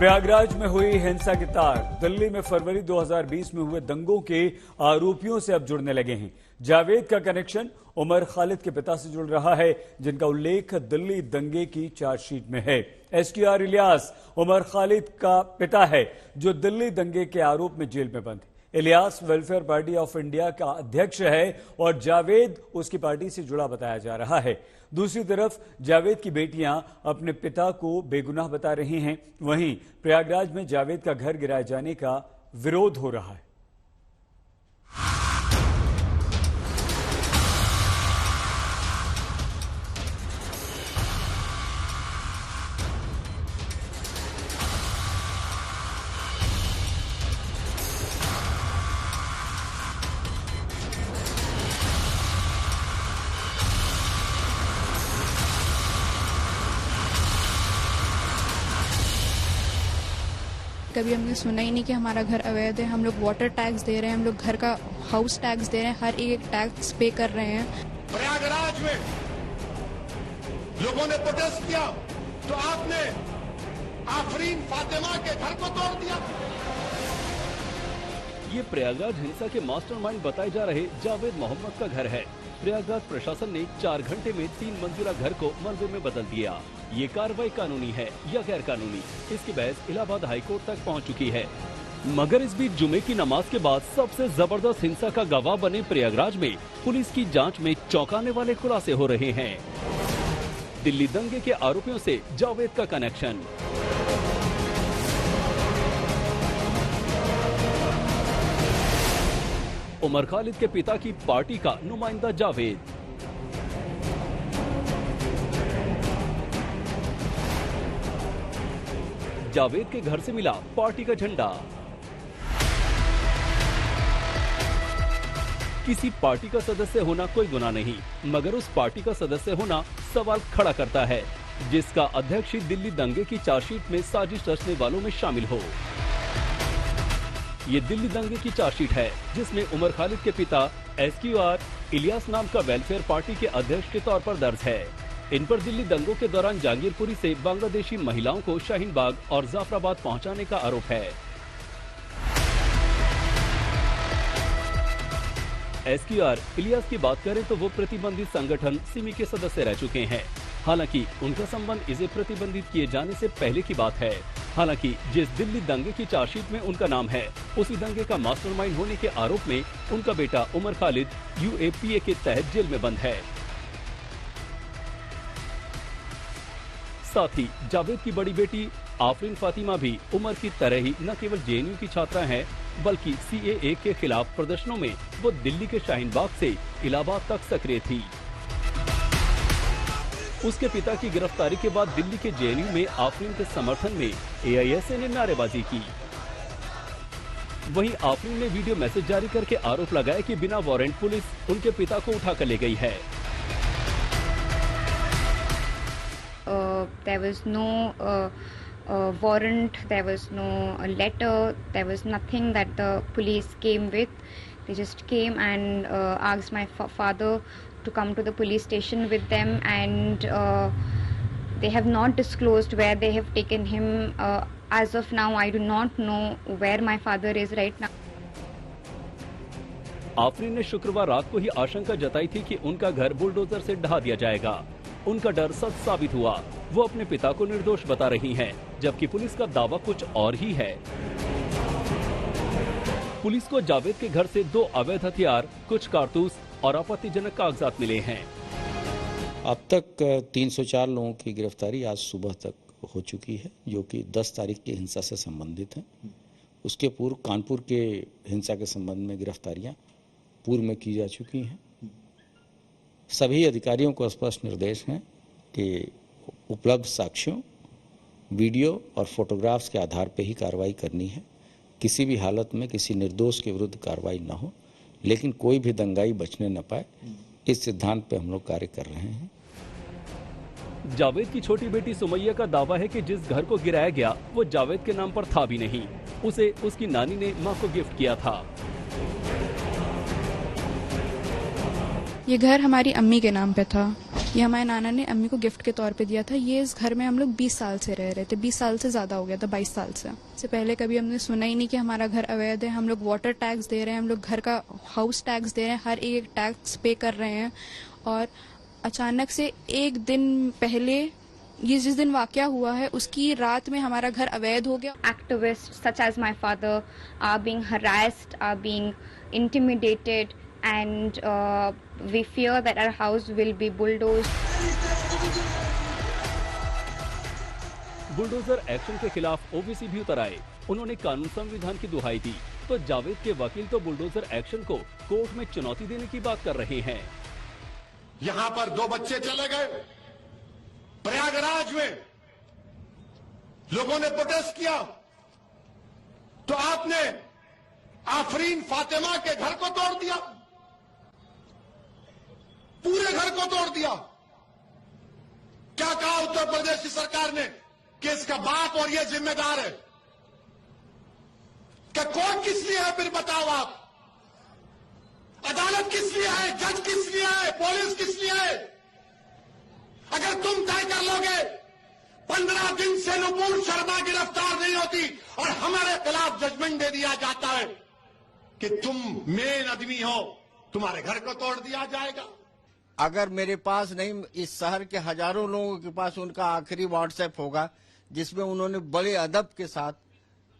प्रयागराज में हुई हिंसा की तार दिल्ली में फरवरी 2020 में हुए दंगों के आरोपियों से अब जुड़ने लगे हैं। जावेद का कनेक्शन उमर खालिद के पिता से जुड़ रहा है, जिनका उल्लेख दिल्ली दंगे की चार्जशीट में है। एसटीआर इलियास उमर खालिद का पिता है, जो दिल्ली दंगे के आरोप में जेल में बंद है। Ilyas welfare party of India का अध्यक्ष है और जावेद उसकी पार्टी से जुड़ा बताया जा रहा है। दूसरी तरफ जावेद की बेटियां अपने पिता को बेगुनाह बता रही हैं। वहीं प्रयागराज में जावेद का घर गिराए जाने का विरोध हो रहा है। कभी हमने सुना ही नहीं कि हमारा घर अवैध है। हम लोग वाटर टैक्स दे रहे हैं, हम लोग घर का हाउस टैक्स दे रहे हैं, हर एक टैक्स पे कर रहे हैं। प्रयागराज में लोगों ने प्रोटेस्ट किया तो आपने आफरीन फातिमा के घर को तोड़ दिया। ये प्रयागराज हिंसा के मास्टरमाइंड बताए जा रहे जावेद मोहम्मद का घर है। प्रयागराज प्रशासन ने 4 घंटे में 3 मंजिला घर को मलबे में बदल दिया। ये कार्रवाई कानूनी है या गैर कानूनी, इसकी बहस इलाहाबाद हाईकोर्ट तक पहुंच चुकी है। मगर इस बीच जुमे की नमाज के बाद सबसे जबरदस्त हिंसा का गवाह बने प्रयागराज में पुलिस की जांच में चौंकाने वाले खुलासे हो रहे हैं। दिल्ली दंगे के आरोपियों से जावेद का कनेक्शन। उमर खालिद के पिता की पार्टी का नुमाइंदा जावेद। जावेद के घर से मिला पार्टी का झंडा। किसी पार्टी का सदस्य होना कोई गुनाह नहीं, मगर उस पार्टी का सदस्य होना सवाल खड़ा करता है, जिसका अध्यक्ष ही दिल्ली दंगे की चार्जशीट में साजिश रचने वालों में शामिल हो। ये दिल्ली दंगे की चार्जशीट है, जिसमें उमर खालिद के पिता एसटीआर इलियास नाम का वेलफेयर पार्टी के अध्यक्ष के तौर पर दर्ज है। इन पर दिल्ली दंगों के दौरान जहांगीरपुरी से बांग्लादेशी महिलाओं को शाहीन बाग और जाफराबाद पहुंचाने का आरोप है। एसटीआर इलियास की बात करें तो वो प्रतिबंधित संगठन सिमी के सदस्य रह चुके हैं। हालांकि उनका संबंध इसे प्रतिबंधित किए जाने से पहले की बात है। हालांकि जिस दिल्ली दंगे की चार्जशीट में उनका नाम है, उसी दंगे का मास्टरमाइंड होने के आरोप में उनका बेटा उमर खालिद यूएपीए के तहत जेल में बंद है। साथ ही जावेद की बड़ी बेटी आफरीन फातिमा भी उमर की तरह ही न केवल जेएनयू की छात्रा है, बल्कि सीएए के खिलाफ प्रदर्शनों में वो दिल्ली के शाहीन बाग से इलाहाबाद तक सक्रिय थी। उसके पिता की गिरफ्तारी के बाद दिल्ली के जेएनयू में आफरीन के समर्थन में एआईएसए ने नारेबाजी की। वहीं आफरीन ने वीडियो मैसेज जारी करके आरोप लगाया कि बिना वारंट पुलिस उनके पिता को उठाकर ले गई है। There was no warrant, there was no letter, there was nothing that the police came with. They just came and asked my father to come to the police station with them, and they have not disclosed where they have taken him. As of now, I do not know where my father is right now. Afreen ने शुक्रवार रात को ही आशंका जताई थी कि उनका घर बुलडोजर से ढहा दिया जाएगा। उनका डर सच साबित हुआ। वो अपने पिता को निर्दोष बता रही हैं, जबकि पुलिस का दावा कुछ और ही है। पुलिस को जावेद के घर से 2 अवैध हथियार, कुछ कारतूस और आपत्तिजनक कागजात मिले हैं। अब तक 304 लोगों की गिरफ्तारी आज सुबह तक हो चुकी है, जो कि 10 तारीख की हिंसा से संबंधित है। उसके पूर्व कानपुर के हिंसा के संबंध में गिरफ्तारियां पूर्व में की जा चुकी हैं। सभी अधिकारियों को स्पष्ट निर्देश हैं कि उपलब्ध साक्ष्यों, वीडियो और फोटोग्राफ्स के आधार पर ही कार्रवाई करनी है। किसी भी हालत में किसी निर्दोष के विरुद्ध कार्रवाई न हो, लेकिन कोई भी दंगाई बचने न पाए, इस सिद्धांत पे हम लोग कार्य कर रहे हैं। जावेद की छोटी बेटी सुमैया का दावा है कि जिस घर को गिराया गया वो जावेद के नाम पर था भी नहीं, उसे उसकी नानी ने मां को गिफ्ट किया था। ये घर हमारी अम्मी के नाम पे था। ये हमारे नाना ने अम्मी को गिफ्ट के तौर पे दिया था। ये इस घर में हम लोग 20 साल से रह रहे थे, 20 साल से ज़्यादा हो गया था, 22 साल से। इससे पहले कभी हमने सुना ही नहीं कि हमारा घर अवैध है। हम लोग वाटर टैक्स दे रहे हैं, हम लोग घर का हाउस टैक्स दे रहे हैं, हर एक टैक्स पे कर रहे हैं। और अचानक से एक दिन पहले, ये जिस दिन वाकया हुआ है उसकी रात में हमारा घर अवैध हो गया। Activists such as my father are being harassed, are being intimidated, and we fear that our house will be bulldozed. Bulldozer action के खिलाफ ओबीसी भी उतर आए। उन्होंने कानून संविधान की दुहाई दी, तो जावेद के वकील तो बुलडोजर एक्शन को कोर्ट में चुनौती देने की बात कर रहे हैं। यहां पर 2 बच्चे चले गए, प्रयागराज में लोगों ने प्रोटेस्ट किया तो आपने आफरीन फातिमा के घर को तोड़ दिया, पूरे घर को तोड़ दिया। क्या कहा उत्तर प्रदेश की सरकार ने कि इसका बाप और ये जिम्मेदार है? क्या कोर्ट किस लिए है? फिर बताओ आप, अदालत किस लिए है? जज किस लिए है? पुलिस किस लिए है? अगर तुम तय कर लोगे 15 दिन से नुपुर शर्मा गिरफ्तार नहीं होती और हमारे खिलाफ जजमेंट दे दिया जाता है कि तुम मेन आदमी हो, तुम्हारे घर को तोड़ दिया जाएगा। अगर मेरे पास नहीं, इस शहर के हजारों लोगों के पास उनका आखिरी व्हाट्सएप होगा जिसमें उन्होंने बड़े अदब के साथ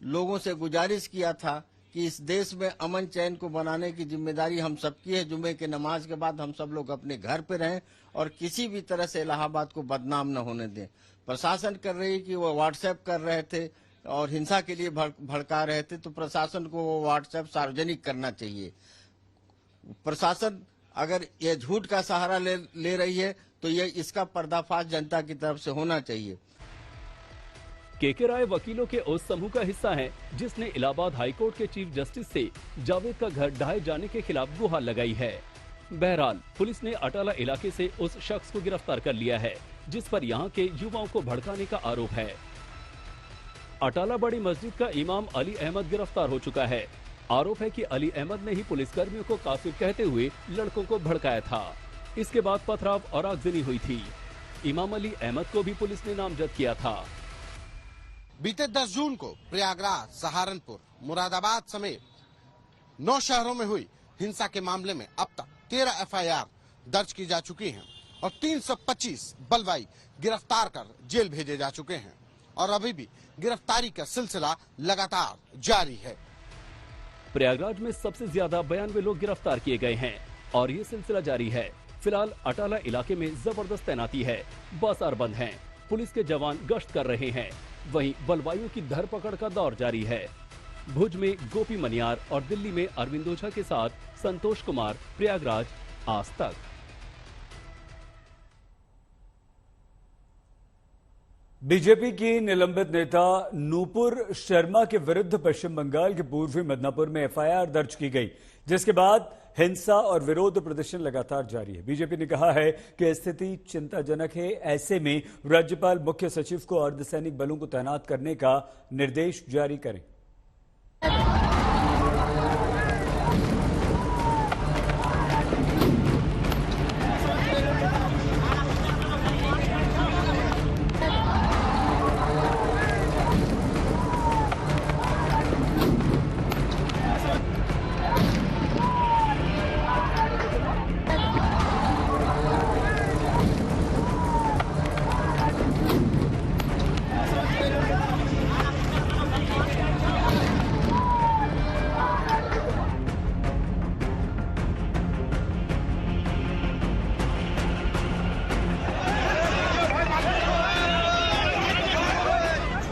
लोगों से गुजारिश किया था कि इस देश में अमन चैन को बनाने की जिम्मेदारी हम सबकी है। जुमे के नमाज के बाद हम सब लोग अपने घर पे रहें और किसी भी तरह से इलाहाबाद को बदनाम न होने दें। प्रशासन कर रही कि वो व्हाट्सएप कर रहे थे और हिंसा के लिए भड़का रहे थे, तो प्रशासन को वो व्हाट्सएप सार्वजनिक करना चाहिए। प्रशासन अगर ये झूठ का सहारा ले रही है तो ये इसका पर्दाफाश जनता की तरफ से होना चाहिए। के राय वकीलों के उस समूह का हिस्सा है जिसने इलाहाबाद हाईकोर्ट के चीफ जस्टिस से जावेद का घर ढहाए जाने के खिलाफ गुहार लगाई है। बहरहाल पुलिस ने अटाला इलाके से उस शख्स को गिरफ्तार कर लिया है जिस पर यहां के युवाओं को भड़काने का आरोप है। अटाला बड़ी मस्जिद का इमाम अली अहमद गिरफ्तार हो चुका है। आरोप है कि अली अहमद ने ही पुलिसकर्मियों को काफिर कहते हुए लड़कों को भड़काया था। इसके बाद पथराव और आगजनी हुई थी। इमाम अली अहमद को भी पुलिस ने नामजद किया था। बीते 10 जून को प्रयागराज, सहारनपुर, मुरादाबाद समेत 9 शहरों में हुई हिंसा के मामले में अब तक 13 एफआईआर दर्ज की जा चुकी हैं और 325 बलवाई गिरफ्तार कर जेल भेजे जा चुके हैं और अभी भी गिरफ्तारी का सिलसिला लगातार जारी है। प्रयागराज में सबसे ज्यादा 92 लोग गिरफ्तार किए गए हैं और ये सिलसिला जारी है। फिलहाल अटाला इलाके में जबरदस्त तैनाती है, बाजार बंद हैं, पुलिस के जवान गश्त कर रहे हैं। वहीं बलवाइयों की धरपकड़ का दौर जारी है। भुज में गोपी मनियार और दिल्ली में अरविंद ओझा के साथ संतोष कुमार, प्रयागराज, आज तक। बीजेपी की निलंबित नेता नूपुर शर्मा के विरुद्ध पश्चिम बंगाल के पूर्वी मिदनापुर में एफआईआर दर्ज की गई, जिसके बाद हिंसा और विरोध प्रदर्शन लगातार जारी है। बीजेपी ने कहा है कि स्थिति चिंताजनक है, ऐसे में राज्यपाल मुख्य सचिव को अर्धसैनिक बलों को तैनात करने का निर्देश जारी करें।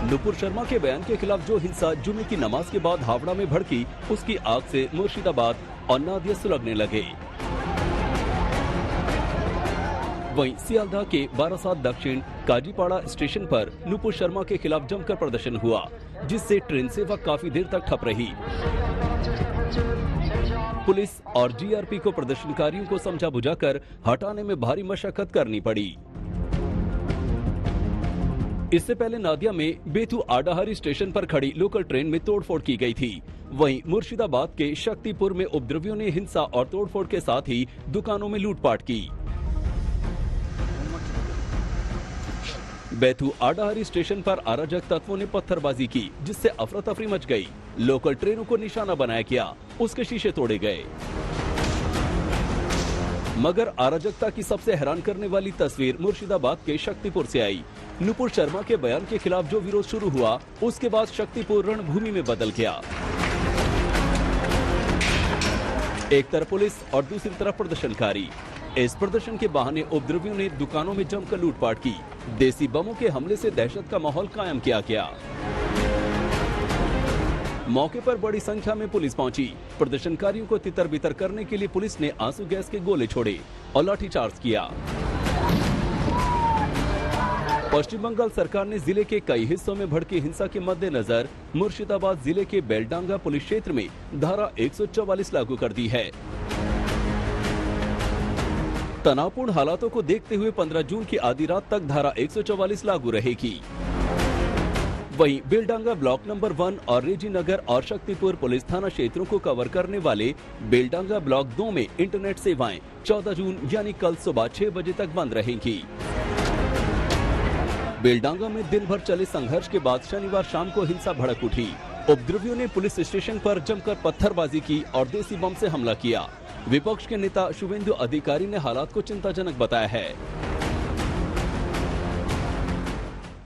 नूपुर शर्मा के बयान के खिलाफ जो हिंसा जुमे की नमाज के बाद हावड़ा में भड़की, उसकी आग से मुर्शिदाबाद और नादिया सुलगने लगे। वहीं सियालदह के बारासात दक्षिण काजीपाड़ा स्टेशन पर नूपुर शर्मा के खिलाफ जमकर प्रदर्शन हुआ, जिससे ट्रेन सेवा काफी देर तक ठप रही। पुलिस और जीआरपी को प्रदर्शनकारियों को समझा बुझाकर हटाने में भारी मशक्कत करनी पड़ी। इससे पहले नादिया में बेतू आडाहरी स्टेशन पर खड़ी लोकल ट्रेन में तोड़फोड़ की गई थी। वहीं मुर्शिदाबाद के शक्तिपुर में उपद्रवियों ने हिंसा और तोड़फोड़ के साथ ही दुकानों में लूटपाट की। बैतू आडाहरी स्टेशन पर अराजक तत्वों ने पत्थरबाजी की, जिससे अफरा तफरी मच गई। लोकल ट्रेनों को निशाना बनाया गया, उसके शीशे तोड़े गए। मगर अराजकता की सबसे हैरान करने वाली तस्वीर मुर्शिदाबाद के शक्तिपुर से आई। नुपुर शर्मा के बयान के खिलाफ जो विरोध शुरू हुआ, उसके बाद शक्तिपुर रणभूमि में बदल गया। एक तरफ पुलिस और दूसरी तरफ प्रदर्शनकारी। इस प्रदर्शन के बहाने उपद्रवियों ने दुकानों में जमकर लूटपाट की। देसी बमों के हमले से दहशत का माहौल कायम किया गया। मौके पर बड़ी संख्या में पुलिस पहुंची। प्रदर्शनकारियों को तितर बितर करने के लिए पुलिस ने आंसू गैस के गोले छोड़े और लाठीचार्ज किया। पश्चिम बंगाल सरकार ने जिले के कई हिस्सों में भड़की हिंसा के मद्देनजर मुर्शिदाबाद जिले के बेलडांगा पुलिस क्षेत्र में धारा 144 लागू कर दी है। तनावपूर्ण हालातों को देखते हुए 15 जून की आधी रात तक धारा 144 लागू रहेगी। वहीं बेलडांगा ब्लॉक नंबर 1 और रेजी नगर और शक्तिपुर पुलिस थाना क्षेत्रों को कवर करने वाले बेलडांगा ब्लॉक 2 में इंटरनेट सेवाएं 14 जून यानी कल सुबह 6 बजे तक बंद रहेंगी। बेलडांगा में दिन भर चले संघर्ष के बाद शनिवार शाम को हिंसा भड़क उठी। उपद्रवियों ने पुलिस स्टेशन पर जमकर पत्थरबाजी की और देसी बम से हमला किया। विपक्ष के नेता शुभेंदु अधिकारी ने हालात को चिंताजनक बताया है।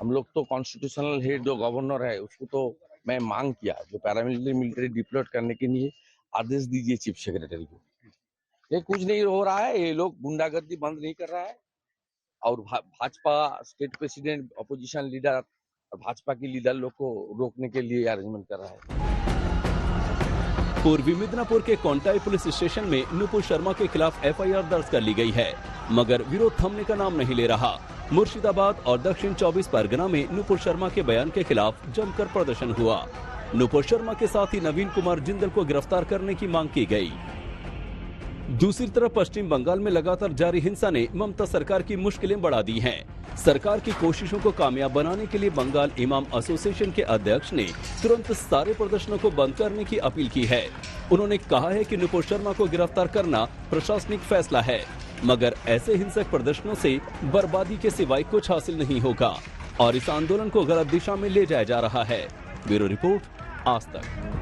हम लोग तो कॉन्स्टिट्यूशनल हेड जो गवर्नर है उसको तो मैं मांग किया, जो पैरामिलिट्री मिलिट्री डिप्लॉयड करने के लिए आदेश दीजिए चीफ सेक्रेटरी को। ये कुछ नहीं हो रहा है, ये लोग गुंडागर्दी बंद नहीं कर रहा है और Bhajpa state president, opposition leader और भाजपा की लीडर लोग को रोकने के लिए अरेंजमेंट कर रहा है। पूर्वी मिदनापुर के कोंटाई पुलिस स्टेशन में नुपुर शर्मा के खिलाफ एफआईआर दर्ज कर ली गई है, मगर विरोध थमने का नाम नहीं ले रहा। मुर्शिदाबाद और दक्षिण 24 परगना में नुपुर शर्मा के बयान के खिलाफ जमकर प्रदर्शन हुआ। नुपुर शर्मा के साथ ही नवीन कुमार जिंदल को गिरफ्तार करने की मांग की गई। दूसरी तरफ पश्चिम बंगाल में लगातार जारी हिंसा ने ममता सरकार की मुश्किलें बढ़ा दी हैं। सरकार की कोशिशों को कामयाब बनाने के लिए बंगाल इमाम एसोसिएशन के अध्यक्ष ने तुरंत सारे प्रदर्शनों को बंद करने की अपील की है। उन्होंने कहा है कि नुपुर शर्मा को गिरफ्तार करना प्रशासनिक फैसला है, मगर ऐसे हिंसक प्रदर्शनों से बर्बादी के सिवाय कुछ हासिल नहीं होगा और इस आंदोलन को गलत दिशा में ले जाया जा रहा है। ब्यूरो रिपोर्ट, आज तक।